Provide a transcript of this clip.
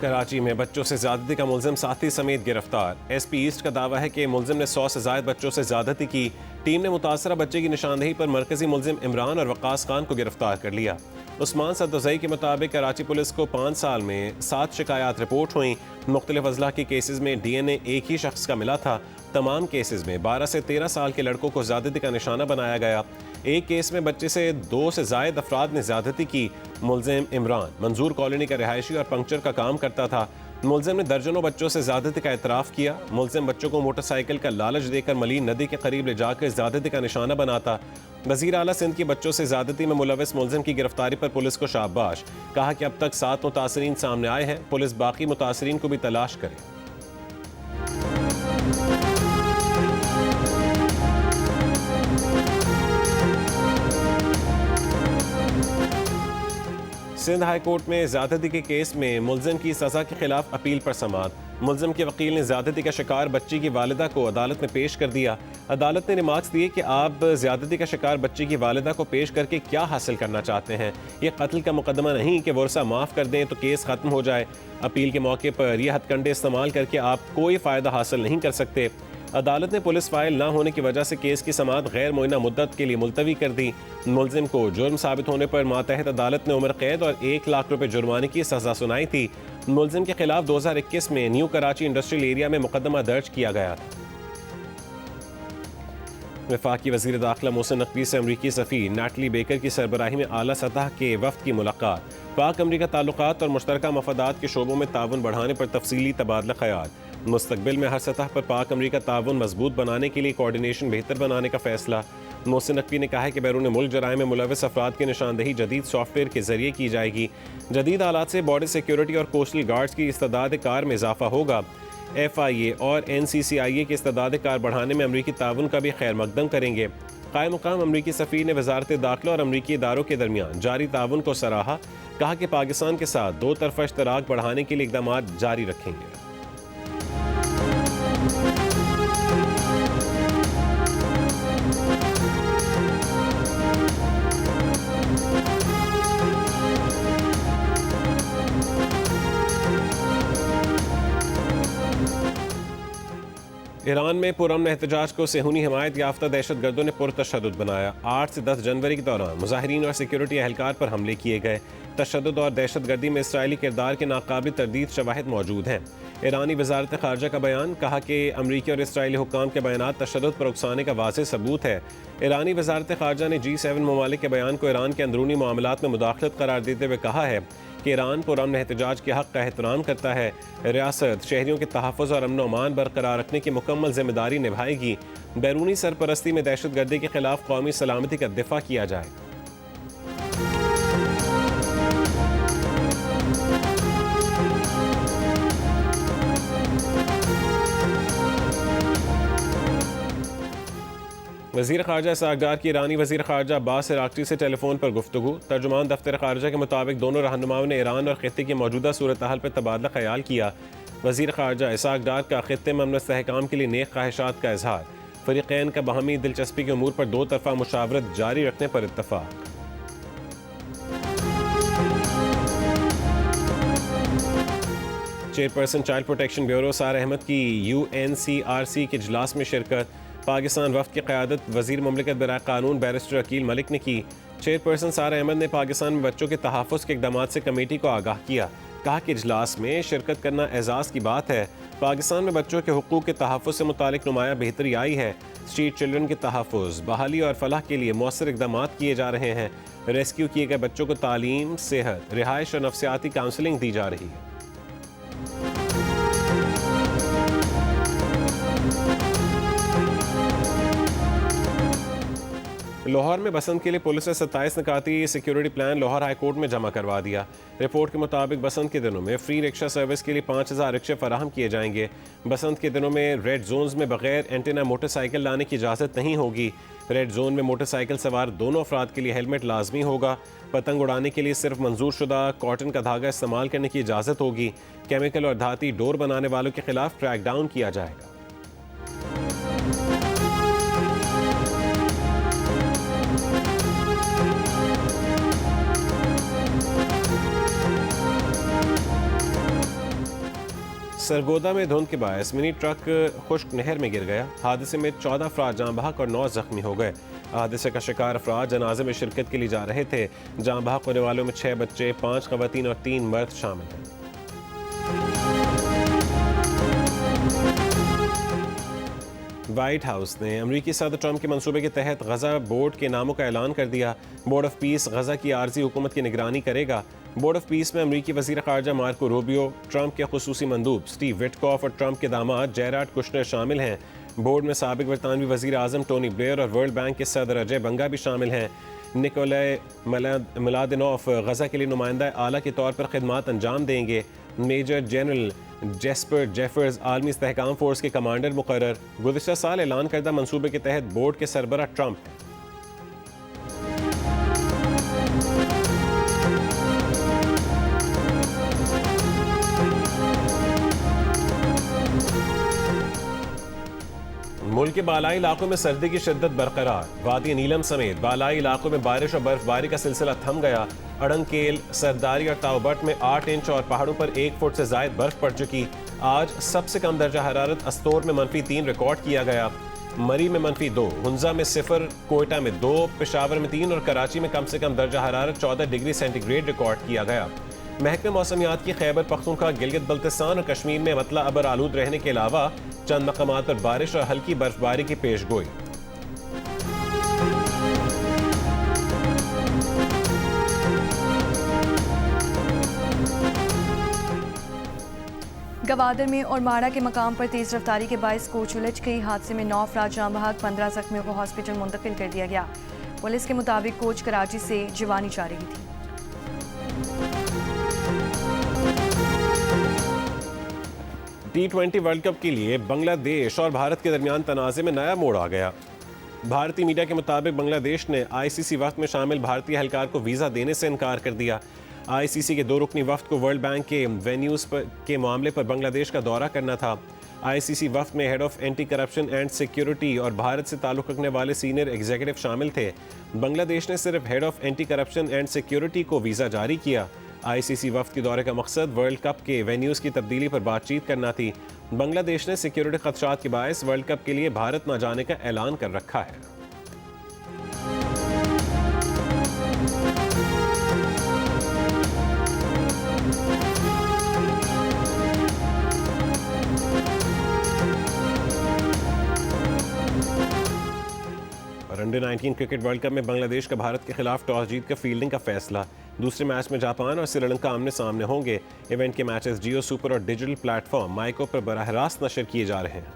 कराची में बच्चों से ज्यादती का मुलजिम साथी समेत गिरफ्तार। एसपी ईस्ट का दावा है कि मुलजिम ने 100 से ज्यादा बच्चों से ज्यादती की। टीम ने मुतासरा बच्चे की निशानदेही पर मरकजी मुलजिम इमरान और वकास खान को गिरफ्तार कर लिया। उस्मान सद्दोज़ई के मुताबिक कराची पुलिस को 5 साल में 7 शिकायत रिपोर्ट हुई। मुख्तलिफ अजला के केसेस में DNA एक ही शख्स का मिला था। तमाम केसेस में 12 से 13 साल के लड़कों को ज्यादती का निशाना बनाया गया। एक केस में बच्चे से 2 से जायद अफराद ने ज्यादती की। मुलजिम इमरान मंजूर कॉलोनी का रिहायशी और पंक्चर का काम करता था। मुलजिम ने दर्जनों बच्चों से ज्यादती का एतराफ़ किया। मुलजिम बच्चों को मोटरसाइकिल का लालच देकर मलीन नदी के करीब ले जाकर ज्यादती का निशाना बनाता। वज़ीर आला सिंध की बच्चों से ज्यादती में मुलविस मुलजिम की गिरफ्तारी पर पुलिस को शाबाश। कहा कि अब तक 7 मुतासरीन सामने आए हैं। पुलिस बाकी मुतासरीन को भी तलाश करे। सिंध हाई कोर्ट में ज्यादती के केस में मुलजिम की सजा के खिलाफ अपील पर समाअत। मुलजिम के वकील ने ज्यादती का शिकार बच्ची की वालिदा को अदालत में पेश कर दिया। अदालत ने रिमार्क्स दिए कि आप ज्यादती का शिकार बच्ची की वालिदा को पेश करके क्या हासिल करना चाहते हैं। ये कत्ल का मुकदमा नहीं कि वर्सा माफ़ कर दें तो केस ख़त्म हो जाए। अपील के मौके पर यह हथकंडे इस्तेमाल करके आप कोई फ़ायदा हासिल नहीं कर सकते। अदालत ने पुलिस फाइल ना होने की वजह से केस की समाअत गैर मुअय्यना मुद्दत के लिए मुलतवी कर दी। मुलजिम को जुर्म साबित होने पर मातहत अदालत ने उम्र कैद और 1 लाख रुपए जुर्माने की सजा सुनाई थी। मुलजिम के खिलाफ 2021 में न्यू कराची इंडस्ट्रियल एरिया में मुकदमा दर्ज किया गया था। वफाकी वज़ीर दाखिला मोहसिन नकवी से अमरीकी सफ़ीर नैटली बेकर की सरबराही में आला सतह के वफ्द की मुलाकात। पाक अमरीका ताल्लुकात और मुश्तरका मफादात के शोबों में ताउन बढ़ाने पर तफसीली तबादला ख्याल। मुस्तकबिल में हर सतह पर पाक अमरीका ताउन मजबूत बनाने के लिए कोऑर्डिनेशन बेहतर बनाने का फैसला। मोहसिन नकवी ने कहा है कि बैरून मुल्क जराए में मुलविस अफराद की निशानदेही जदीद सॉफ्टवेयर के जरिए की जाएगी। जदीद हालात से बॉर्डर सिक्योरिटी और कोस्टल गार्ड्स की इस्तेदाद कार में इजाफा होगा। FIA और NCCIA की इस्तेदाद कार बढ़ाने में अमरीकी ताउन का भी खैर मकदम करेंगे। कायम मुकाम अमरीकी सफ़ीर ने वजारत दाखिला और अमरीकी इदारों के दरमियान जारी ताउन को सराहा। कहा कि पाकिस्तान के साथ 2 तरफ़ा इश्तराक बढ़ाने के लिए इक़दाम जारी रखेंगे। ईरान में पुरअमन एहतजाज को सेहूनी हिमायत याफ्ता दहशतगर्दों ने पुरतशद्दुद बनाया। 8 से 10 जनवरी के दौरान मुजाहिरीन और सिक्योरिटी एहलकार पर हमले किए गए। तशद्दुद और दहशतगर्दी में इसराइली किरदार के नाकाबिल तरदीद शवाहिद मौजूद हैं। ईरानी वजारत खारजा का बयान। कहा कि अमरीकी और इसराइली हुक्काम के बयानात तशद्दुद पर उकसाने का वाज़ेह सबूत है। ईरानी वजारत खारजा ने G7 ममालिक के बयान को ईरान के अंदरूनी मामलात में मुदाखलत करार देते हुए कहा है कि ईरान पुरअमन एहतजाज के हक़ का एहतराम करता है। रियासत शहरियों के तहफ़्फ़ुज़ और अमन अमान बरकरार रखने की मुकम्मल जिम्मेदारी निभाएगी। बैरूनी सरपरस्ती में दहशतगर्दी के खिलाफ कौमी सलामती का दिफा किया जाएगा। वज़ीर ख़ारजा इसहाक़ डार की ईरानी वज़ीर ख़ारजा अब्बास इराक़ची से टेलीफोन पर गुफ्तगू। तर्जुमान दफ्तर ख़ारजा के मुताबिक दोनों रहनुमाओं ने ईरान और ख़ित्ते की मौजूदा सूरत हाल पर तबादला ख्याल किया। वज़ीर ख़ारजा इसहाक़ डार का ख़ित्ते में अमन इस्तेहकाम के लिए नेक ख्वाहिशात का इजहार। फ़रीक़ैन का बाहमी दिलचस्पी के उमूर पर 2 तरफ़ा मुशावरत जारी रखने पर इत्तफ़ाक़। चेयरपर्सन चाइल्ड प्रोटेक्शन ब्यूरो सार अहमद की UNCRC के इजलास में शिरकत। पाकिस्तान वफ़द की क़यादत वज़ीर मुमलिकत बराए क़ानून बैरिस्टर अकील मलिक ने की। चेयरपर्सन सार अहमद ने पाकिस्तान में बच्चों के तहफ़्फ़ुज़ के इक़दामात से कमेटी को आगाह किया। कहा कि इजलास में शिरकत करना एज़ाज़ की बात है। पाकिस्तान में बच्चों के हुकूक़ के तहफ़्फ़ुज़ से मुतालिक नुमाया बेहतरी आई है। स्ट्रीट चिल्ड्रन के तहफ़्फ़ुज़, बहाली और फलाह के लिए मौसर इक़दामात किए जा रहे हैं। रेस्क्यू किए गए बच्चों को तालीम, सेहत, रिहाइश और नफ्सियाती काउंसलिंग दी जा रही है। लाहौर में बसंत के लिए पुलिस ने 27 निकाती security plan Lahore high court में जमा करवा दिया। रिपोर्ट के मुताबिक बसंत के दिनों में फ्री रिक्शा सर्विस के लिए 5000 रिक्शे फराहम किए जाएंगे। बसंत के दिनों में रेड जोन्स में बगैर एंटीना मोटरसाइकिल लाने की इजाज़त नहीं होगी। रेड जोन में मोटरसाइकिल सवार दोनों अफराद के लिए हेलमेट लाजमी होगा। पतंग उड़ाने के लिए सिर्फ मंजूर शुदा कॉटन का धागा इस्तेमाल करने की इजाज़त होगी। केमिकल और धाती डोर बनाने वालों के खिलाफ क्रैक डाउन किया जाएगा। सरगोदा में धुंध के बायस मिनी ट्रक खुश्क नहर में गिर गया। हादसे में 14 अफराद जाँ बहक और 9 जख्मी हो गए। हादसे का शिकार अफराद जनाजे में शिरकत के लिए जा रहे थे। जाँ बहक होने वालों में 6 बच्चे, 5 खवातीन और 3 मर्द शामिल हैं। व्हाइट हाउस ने अमरीकी सदर ट्रंप के मंसूबे के तहत गजा बोर्ड के नामों का ऐलान कर दिया। बोर्ड ऑफ पीस गजा की आर्जी हुकूमत की निगरानी करेगा। बोर्ड ऑफ पीस में अमरीकी वजीर खारजा मार्को रूबियो, ट्रंप के खुसूसी मंदूब स्टीव विटकॉफ और ट्रंप के दामाद जेराड कुशनर शामिल हैं। बोर्ड में साबिक बरतानवी वजीर आजम टोनी ब्लेयर और वर्ल्ड बैंक के सदर अजय बंगा भी शामिल हैं। निकोलाई मिलादिनोफ गजा के लिए नुमाइंदा आला के तौर पर खिदमात अंजाम देंगे। मेजर जनरल जेस्पर जेफर्स आलमी इस्तेहकाम फोर्स के कमांडर मुकर्रर। गुज़िश्ता साल ऐलान करदा मंसूबे के तहत बोर्ड के सरबरा ट्रंप हैं। मुल्क के बालाई इलाकों में सर्दी की शिद्दत बरकरार। वादी नीलम समेत बालाई इलाकों में बारिश और बर्फबारी का सिलसिला थम गया। अड़ंगकेल, सरदारी और ताओबट में 8 इंच और पहाड़ों पर 1 फुट से जायद बर्फ पड़ चुकी। आज सबसे कम दर्जा हरारत अस्तोर में -3 रिकॉर्ड किया गया। मरी में -2, हुंजा में 0, कोयटा में 2, पेशावर में 3 और कराची में कम से कम दर्जा हरारत 14 डिग्री सेंटीग्रेड रिकॉर्ड किया गया। महकमे मौसमियात की खैबर पख्तूनख्वा, गिलगित बल्तिस्तान और कश्मीर में मतला अबर आलूद रहने के अलावा चंद मकामात पर बारिश और हल्की बर्फबारी की पेशगोई। गवादर में और माड़ा के मकाम पर तेज रफ्तारी के बायस कोच उलझ गई। हादसे में 9 अफराद जाँ बहक, 15 जख्मियों को हॉस्पिटल मुंतकिल कर दिया गया। पुलिस के मुताबिक कोच कराची से जिवानी जा रही थी। T20 वर्ल्ड कप के लिए बांग्लादेश और भारत के दरमियान तनाज़े में नया मोड़ आ गया। भारतीय मीडिया के मुताबिक बांग्लादेश ने ICC वक्त में शामिल भारतीय एहलकार को वीज़ा देने से इनकार कर दिया। ICC के 2 रुकनी वफ्द को वर्ल्ड बैंक के वेन्यूज़ के मामले पर बांग्लादेश का दौरा करना था। ICC वफ्द में head of anti corruption and security और भारत से ताल्लुक़ रखने वाले सीनियर एग्जीक्यूटिव शामिल थे। बांग्लादेश ने सिर्फ head of anti corruption and security को वीज़ा जारी किया। ICC वफ्द के दौरे का मकसद वर्ल्ड कप के वेन्यूज़ की तब्दीली पर बातचीत करना थी। बांग्लादेश ने सिक्योरिटी खदशात के बायस वर्ल्ड कप के लिए भारत न जाने का ऐलान कर रखा है। अंडर 19 क्रिकेट वर्ल्ड कप में बांग्लादेश का भारत के खिलाफ टॉस जीत कर फील्डिंग का फैसला। दूसरे मैच में जापान और श्रीलंका आमने सामने होंगे। इवेंट के मैचेस जियो सुपर और डिजिटल प्लेटफॉर्म माइको पर बराह रास्त नशर किए जा रहे हैं।